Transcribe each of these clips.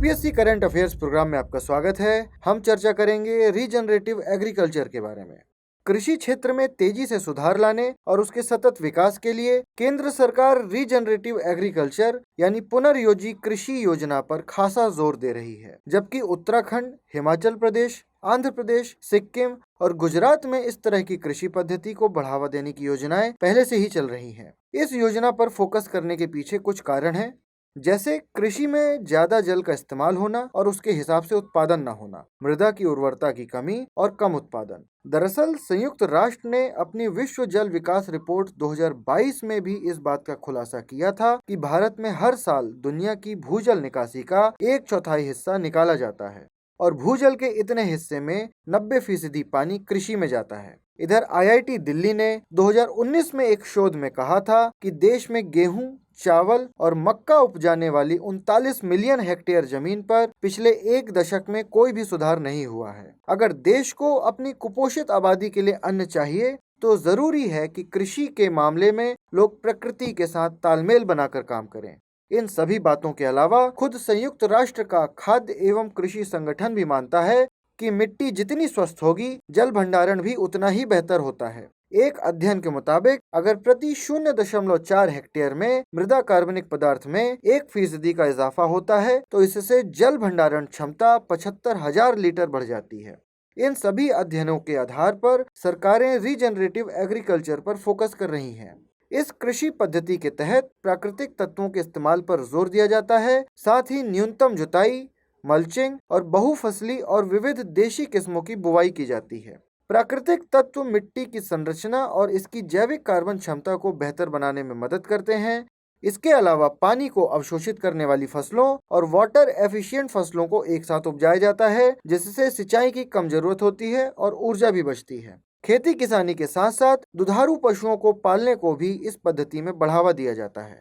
UPSC current affairs programme में आपका स्वागत है। हम चर्चा करेंगे रीजनरेटिव एग्रीकल्चर के बारे में। कृषि क्षेत्र में तेजी से सुधार लाने और उसके सतत विकास के लिए केंद्र सरकार रीजनरेटिव एग्रीकल्चर यानी पुनर्योजी कृषि योजना पर खासा जोर दे रही है, जबकि उत्तराखंड, हिमाचल प्रदेश, आंध्र प्रदेश, सिक्किम और गुजरात में इस तरह की कृषि पद्धति को बढ़ावा देने की योजनाएं पहले से ही चल रही हैं। इस योजना पर फोकस करने के पीछे कुछ कारण हैं, जैसे कृषि में ज्यादा जल का इस्तेमाल होना और उसके हिसाब से उत्पादन न होना, मृदा की उर्वरता की कमी और कम उत्पादन। दरअसल संयुक्त राष्ट्र ने अपनी विश्व जल विकास रिपोर्ट 2022 में भी इस बात का खुलासा किया था कि भारत में हर साल दुनिया की भूजल निकासी का 1/4 हिस्सा निकाला जाता है और भूजल के इतने हिस्से में 90% पानी कृषि में जाता है। इधर आईआईटी दिल्ली ने 2019 में एक शोध में कहा था कि देश में गेहूं, चावल और मक्का उपजाने वाली 39 मिलियन हेक्टेयर जमीन पर पिछले एक दशक में कोई भी सुधार नहीं हुआ है। अगर देश को अपनी कुपोषित आबादी के लिए अन्न चाहिए तो जरूरी है कि कृषि के मामले में लोग प्रकृति के साथ तालमेल बनाकर काम करें। इन सभी बातों के अलावा खुद संयुक्त राष्ट्र का खाद्य एवं कृषि संगठन भी मानता है कि मिट्टी जितनी स्वस्थ होगी, जल भंडारण भी उतना ही बेहतर होता है। एक अध्ययन के मुताबिक अगर प्रति 0.4 हेक्टेयर में मृदा कार्बनिक पदार्थ में 1% का इजाफा होता है तो इससे जल भंडारण क्षमता 75,000 लीटर बढ़ जाती है। इन सभी अध्ययनों के आधार पर सरकारें रीजनरेटिव एग्रीकल्चर पर फोकस कर रही हैं। इस कृषि पद्धति के तहत प्राकृतिक तत्वों के इस्तेमाल पर जोर दिया जाता है, साथ ही न्यूनतम जुताई, मल्चिंग और बहुफसली और विविध देशी किस्मों की बुवाई की जाती है। प्राकृतिक तत्व मिट्टी की संरचना और इसकी जैविक कार्बन क्षमता को बेहतर बनाने में मदद करते हैं। इसके अलावा पानी को अवशोषित करने वाली फसलों और वाटर एफिशिएंट फसलों को एक साथ उपजाया जाता है, जिससे सिंचाई की कम जरूरत होती है और ऊर्जा भी बचती है। खेती किसानी के साथ साथ दुधारू पशुओं को पालने को भी इस पद्धति में बढ़ावा दिया जाता है।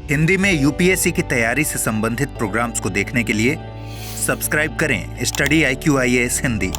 हिंदी में यूपीएससी की तैयारी से संबंधित प्रोग्राम्स को देखने के लिए सब्सक्राइब करें स्टडी IQ IAS हिंदी।